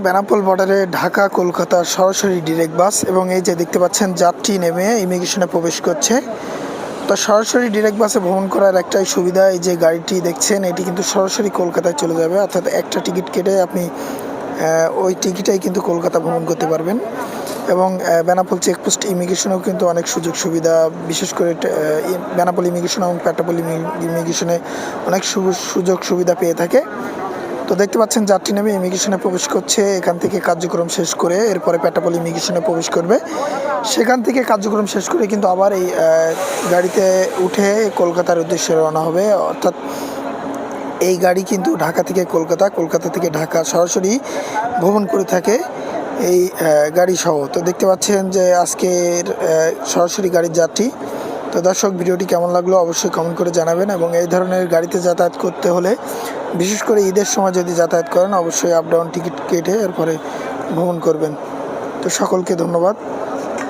বেনাপোল বর্ডারে ঢাকা কলকাতা সরাসরি ডিরেক্ট বাস, এবং এই যে দেখতে পাচ্ছেন যাত্রী নেমে ইমিগ্রেশনে প্রবেশ করছে। তো সরাসরি ডিরেক্ট বাসে ভ্রমণ করার একটাই সুবিধা, এই যে গাড়িটি দেখছেন এটি কিন্তু সরাসরি কলকাতায় চলে যাবে, অর্থাৎ একটা টিকিট কেটে আপনি ওই টিকিটেই কিন্তু কলকাতা ভ্রমণ করতে পারবেন। এবং বেনাপোল চেকপোস্ট ইমিগ্রেশনেও কিন্তু অনেক সুযোগ সুবিধা, বিশেষ করে বেনাপোল ইমিগ্রেশন এবং পেট্রাপোল ইমিগ্রেশনে অনেক সুযোগ সুবিধা পেয়ে থাকে। তো দেখতে পাচ্ছেন যাত্রী নেমে ইমিগ্রেশনে প্রবেশ করছে, এখান থেকে কার্যক্রম শেষ করে এরপরে পেট্রাপোল ইমিগ্রেশনে প্রবেশ করবে। সেখান থেকে কার্যক্রম শেষ করে কিন্তু আবার এই গাড়িতে উঠে কলকাতার উদ্দেশ্যে রওনা হবে। অর্থাৎ এই গাড়ি কিন্তু ঢাকা থেকে কলকাতা, কলকাতা থেকে ঢাকা সরাসরি ভ্রমণ করে থাকে এই গাড়ি সহ। তো দেখতে পাচ্ছেন যে আজকের সরাসরি গাড়ির যাত্রী। তো দর্শক, ভিডিওটি কেমন লাগলো অবশ্যই কমেন্ট করে জানাবেন, এবং এই ধরনের গাড়িতে যাতায়াত করতে হলে বিশেষ করে ঈদের সময় যদি যাতায়াত করেন অবশ্যই আপ ডাউন টিকিট কেটে এরপরে ভ্রমণ করবেন। তো সকলকে ধন্যবাদ।